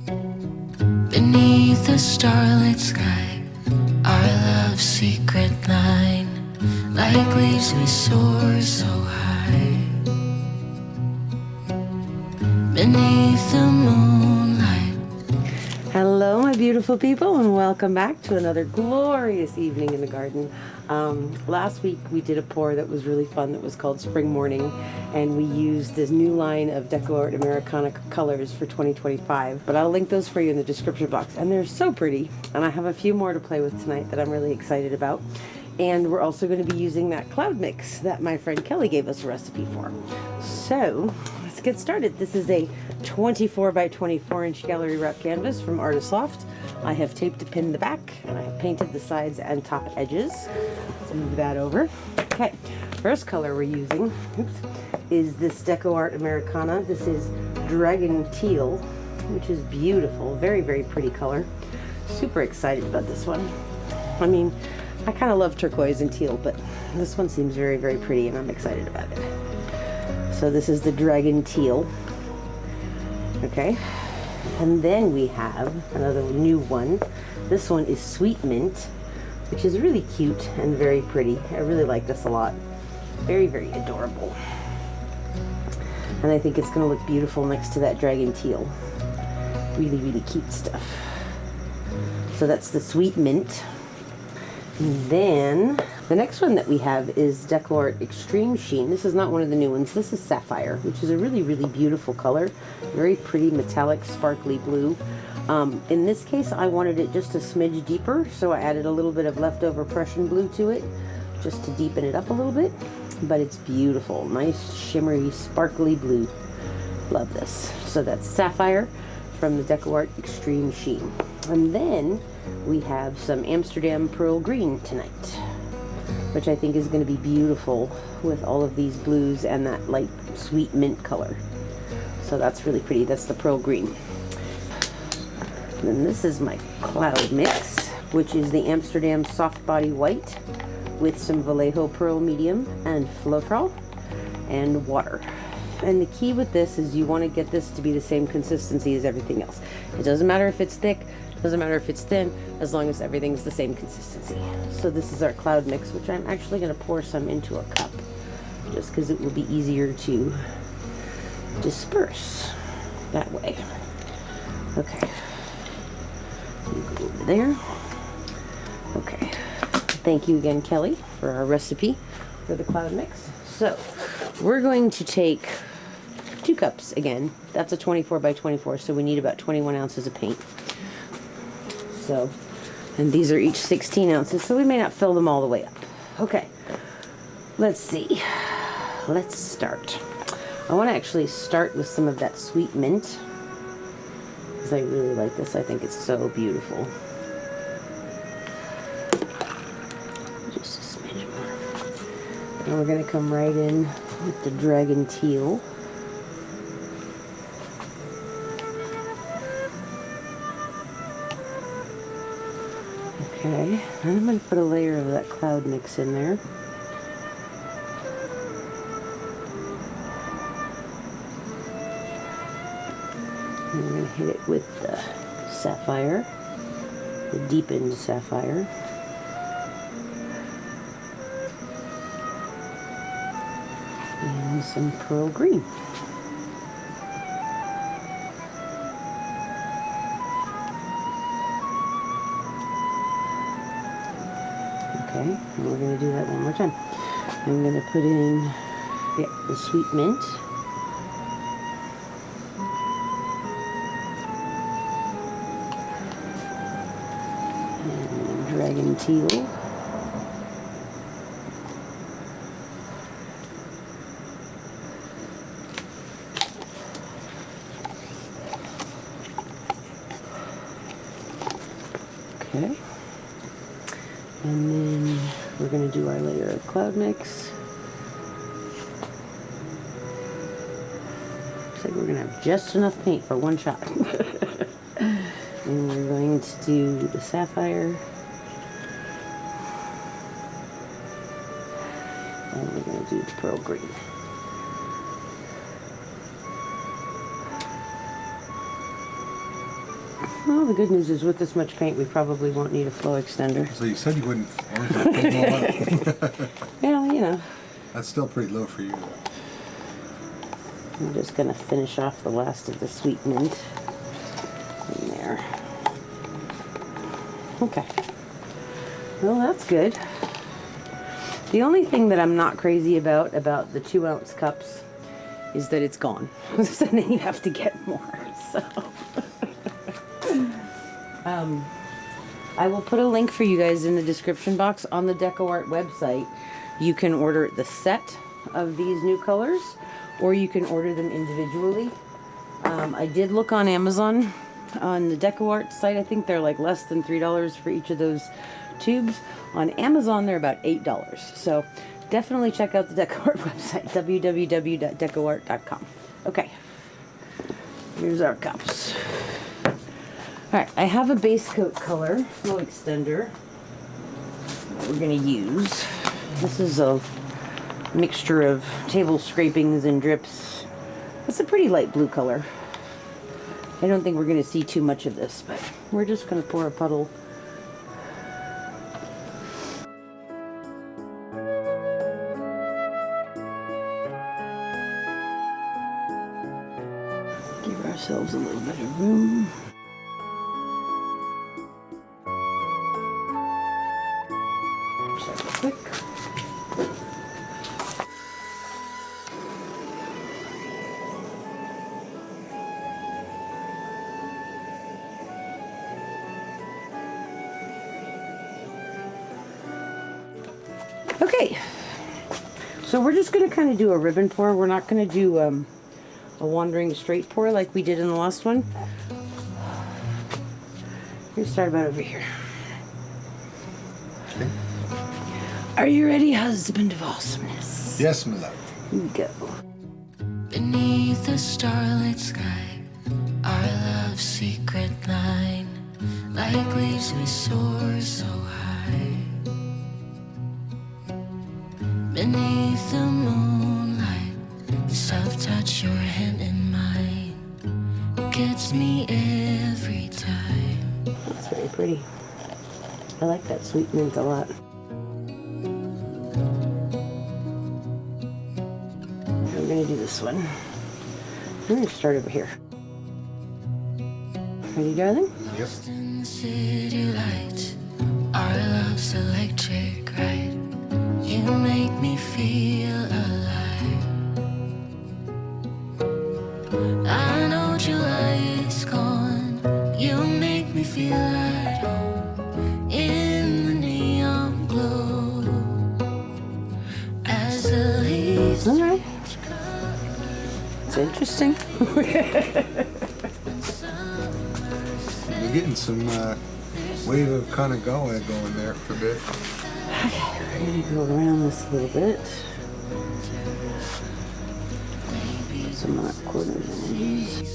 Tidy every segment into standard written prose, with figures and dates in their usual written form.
Beneath the starlit sky, our love's secret line, like leaves we soar so high. Beneath the moonlight. Hello, my beautiful people, and welcome back to another glorious evening in the garden. Last week we did a pour that was really fun that was called Spring Morning, and we used this new line of DecoArt Americana colors for 2025, but I'll link those for you in the description box, and they're so pretty, and I have a few more to play with tonight that I'm really excited about. And we're also going to be using that cloud mix that my friend Kelly gave us a recipe for. So let's get started. This is a 24 by 24 inch gallery wrap canvas from Artists Loft. I have taped to pin the back, and I have painted the sides and top edges. Let's move that over. Okay, first color we're using is this DecoArt Americana. This is Dragon Teal, which is beautiful. Very, very pretty color. Super excited about this one. I mean, I kind of love turquoise and teal, but this one seems very, very pretty, and I'm excited about it. So this is the Dragon Teal. Okay, and then we have another new one. This one is Sweet Mint, which is really cute and very pretty. I really like this a lot. Very, very adorable. And I think it's going to look beautiful next to that Dragon Teal. Really, really cute stuff. So that's the Sweet Mint. And then the next one that we have is DecoArt Extreme Sheen. This is not one of the new ones. This is Sapphire, which is a really, really beautiful color. Very pretty metallic sparkly blue. In this case, I wanted it just a smidge deeper, so I added a little bit of leftover Prussian blue to it just to deepen it up a little bit. But it's beautiful. Nice shimmery sparkly blue. Love this. So that's Sapphire from the DecoArt Extreme Sheen. And then we have some Amsterdam Pearl Green tonight, which I think is going to be beautiful with all of these blues and that light sweet mint color. So that's really pretty. That's the Pearl Green. And then this is my cloud mix, which is the Amsterdam Soft Body White with some Vallejo Pearl Medium and Floetrol and water. And the key with this is you want to get this to be the same consistency as everything else. It doesn't matter if it's thick, doesn't matter if it's thin, as long as everything's the same consistency. So this is our cloud mix, which I'm actually going to pour some into a cup, just because it will be easier to disperse that way. Okay. You go over there. Okay. Thank you again, Kelly, for our recipe for the cloud mix. So we're going to take 2 cups again. That's a 24 by 24, so we need about 21 ounces of paint. So, and these are each 16 ounces, so we may not fill them all the way up. Okay, let's see. Let's start. I want to actually start with some of that sweet mint, because I really like this. I think it's so beautiful. Just a smidge more. And we're going to come right in with the Dragon Teal. Okay, and I'm going to put a layer of that cloud mix in there. And I'm going to hit it with the sapphire, the deepened sapphire. And some pearl green. Okay, and we're going to do that one more time. I'm going to put in the sweet mint. And Dragon Teal. Okay. And then we're going to do our layer of cloud mix. Looks like we're going to have just enough paint for one shot. And we're going to do the sapphire. And we're going to do the pearl green. Well, the good news is with this much paint, we probably won't need a flow extender. So you said you wouldn't want to paint all up. Well, you know. That's still pretty low for you. I'm just going to finish off the last of the sweet mint in there. Okay. Well, that's good. The only thing that I'm not crazy about the 2-ounce cups is that it's gone. So then you have to get more. So I will put a link for you guys in the description box on the DecoArt website. You can order the set of these new colors, or you can order them individually. I did look on Amazon on the DecoArt site. I think they're like less than $3 for each of those tubes. On Amazon, they're about $8. So definitely check out the DecoArt website, www.decoart.com. Okay, here's our cups. All right, I have a base coat color flow extender that we're going to use. This is a mixture of table scrapings and drips. It's a pretty light blue color. I don't think we're going to see too much of this, but we're just going to pour a puddle. Give ourselves a little bit of room. Quick. Okay, so we're just going to kind of do a ribbon pour. We're not going to do a wandering straight pour like we did in the last one. We're start about over here. Okay. Are you ready, husband of awesomeness? Yes, my love. Here we go. Beneath the starlit sky, our love's secret line, like leaves we soar so high. Beneath the moonlight, the soft touch your hand in mine gets me every time. That's very pretty. I like that sweet mint a lot. We're going to do this one. We're going to start over here. Ready, darling? Yep. Lost in the city lights, our love's electric right. You make me feel alive. I know July is gone. You make me feel at home in the neon glow. As the leaves All right. It's interesting. We're getting some wave of kind of going there for a bit. Okay, we're going to go around this a little bit. Put some mark corners in these.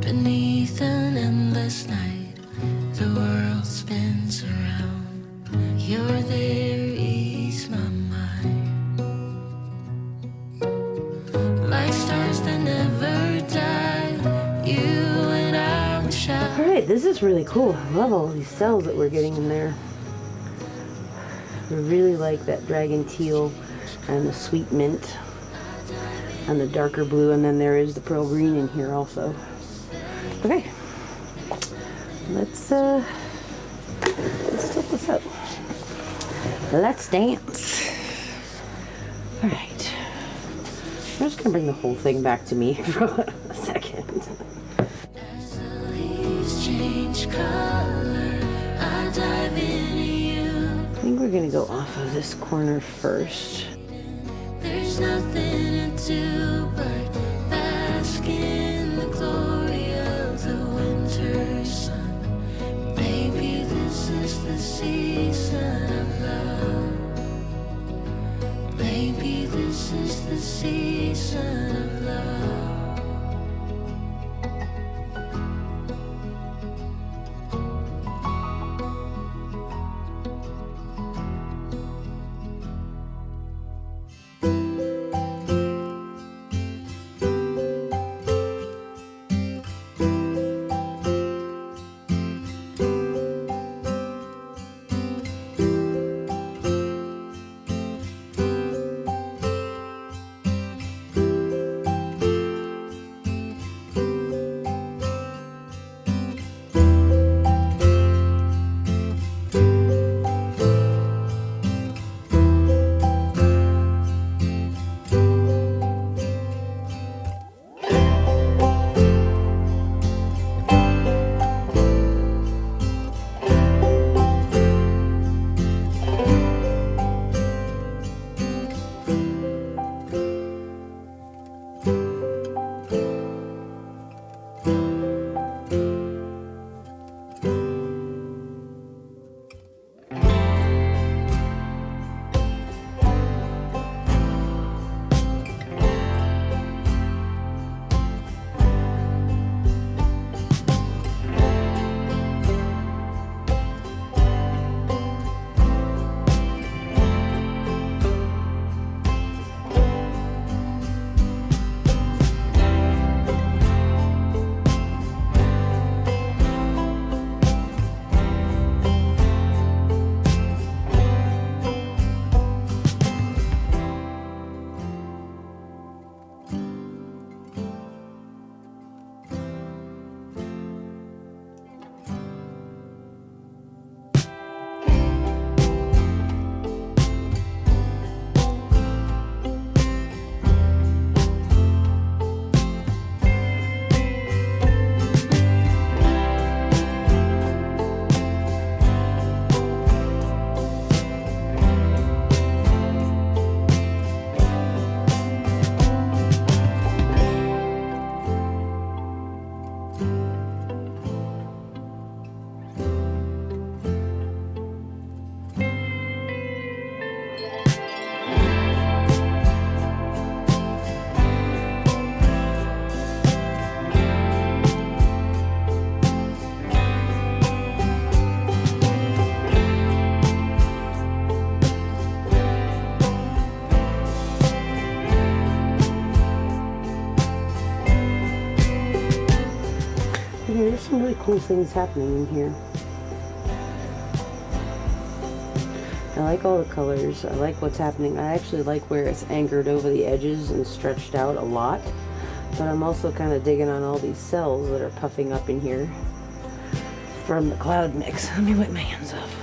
Beneath an endless night, the world spins around. You're there, ease my mind. Like stars that never die, you and I will shine. All right, this is really cool. I love all these cells that we're getting in there. I really like that Dragon Teal and the sweet mint and the darker blue, and then there is the pearl green in here also. Okay, let's tilt this up. Let's dance. All right, I'm just gonna bring the whole thing back to me for a second. As the leaves change color, I dive into you. I think we're gonna go off of this corner first. There's nothing to do but bask in the glory of the winter sun. Baby, this is the season of love. Baby, this is the season of love. really cool things happening in here. I like all the colors. I like what's happening. I actually like where it's anchored over the edges and stretched out a lot. But I'm also kind of digging on all these cells that are puffing up in here from the cloud mix. Let me wipe my hands off.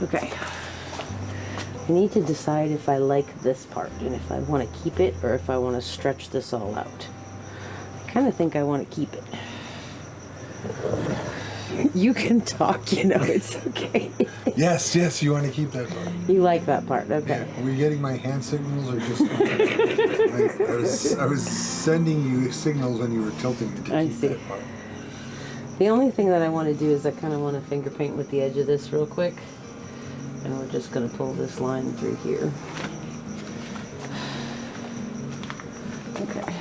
Okay, I need to decide if I like this part and if I want to keep it or if I want to stretch this all out. I kind of think I want to keep it. You can talk, you know, it's okay. Yes, you want to keep that part. You like that part, okay. Yeah. Were you getting my hand signals or just... I was sending you signals when you were tilting me to keep that part. The only thing that I want to do is I kind of want to finger paint with the edge of this real quick. And we're just going to pull this line through here. Okay.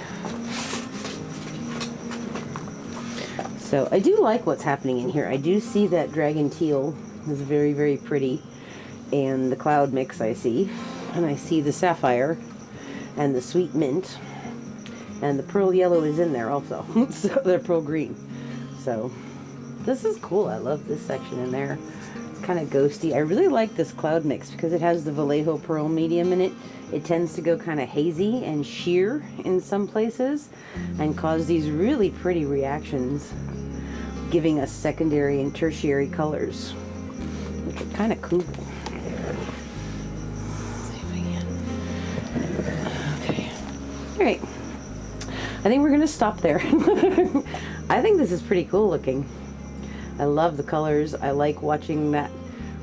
So I do like what's happening in here. I do see that Dragon Teal is very, very pretty. And the cloud mix I see. And I see the Sapphire and the Sweet Mint. And the Pearl Yellow is in there also. So they're Pearl Green. So this is cool. I love this section in there. Kind of ghosty. I really like this cloud mix because it has the Vallejo Pearl Medium in it. It tends to go kind of hazy and sheer in some places and cause these really pretty reactions, giving us secondary and tertiary colors, which are kind of cool. Okay. All right. I think we're going to stop there. I think this is pretty cool looking. I love the colors. I like watching that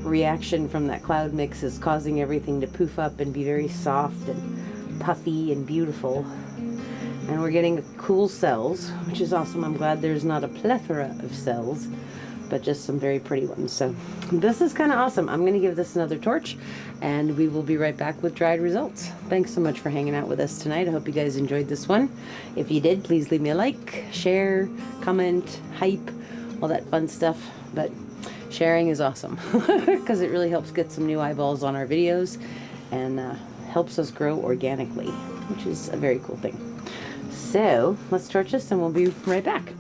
reaction from that cloud mix is causing everything to poof up and be very soft and puffy and beautiful. And we're getting cool cells, which is awesome. I'm glad there's not a plethora of cells, but just some very pretty ones. So this is kind of awesome. I'm going to give this another torch and we will be right back with dried results. Thanks so much for hanging out with us tonight. I hope you guys enjoyed this one. If you did, please leave me a like, share, comment, hype, all that fun stuff. But sharing is awesome because it really helps get some new eyeballs on our videos and helps us grow organically, which is a very cool thing. So let's torch this and we'll be right back.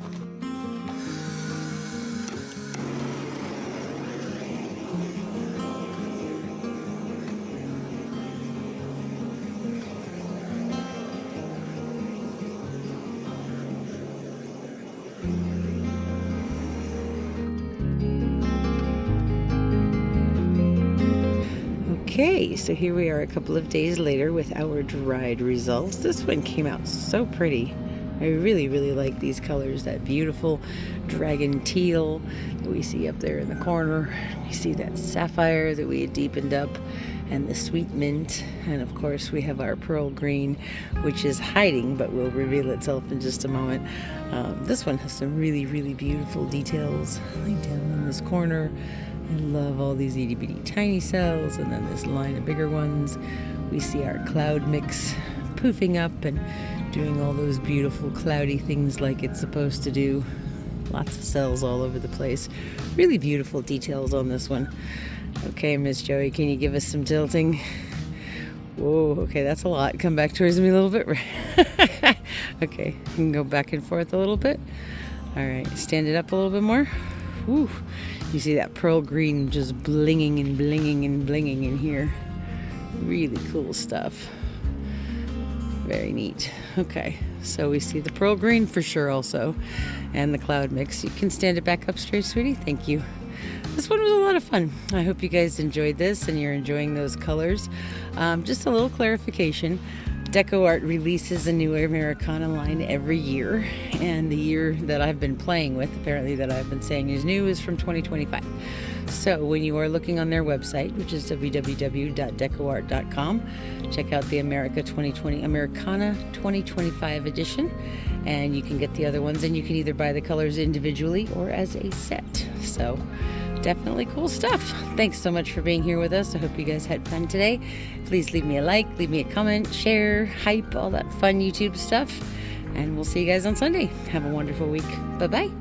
Okay, so here we are a couple of days later with our dried results. This one came out so pretty. I really, really like these colors. That beautiful Dragon Teal that we see up there in the corner. We see that Sapphire that we had deepened up and the Sweet Mint. And of course we have our Pearl Green, which is hiding but will reveal itself in just a moment. This one has some really, really beautiful details like down in this corner. I love all these itty bitty tiny cells, and then this line of bigger ones. We see our cloud mix poofing up and doing all those beautiful cloudy things like it's supposed to do. Lots of cells all over the place. Really beautiful details on this one. Okay, Miss Joey, can you give us some tilting? Whoa, okay, that's a lot. Come back towards me a little bit. Okay, you can go back and forth a little bit. All right, stand it up a little bit more. Woo. You see that pearl green just blinging and blinging and blinging in here. Really cool stuff. Very neat. Okay, so we see the pearl green for sure also, and the cloud mix. You can stand it back up straight, sweetie. Thank you. This one was a lot of fun. I hope you guys enjoyed this and you're enjoying those colors. Just a little clarification. DecoArt releases a new Americana line every year, and the year that I've been playing with, apparently that I've been saying is new, is from 2025. So when you are looking on their website, which is www.decoart.com, check out the Americana 2025 edition, and you can get the other ones, and you can either buy the colors individually or as a set. So definitely cool stuff. Thanks so much for being here with us. I hope you guys had fun today. Please leave me a like, leave me a comment, share, hype, all that fun YouTube stuff. And we'll see you guys on Sunday. Have a wonderful week. Bye-bye.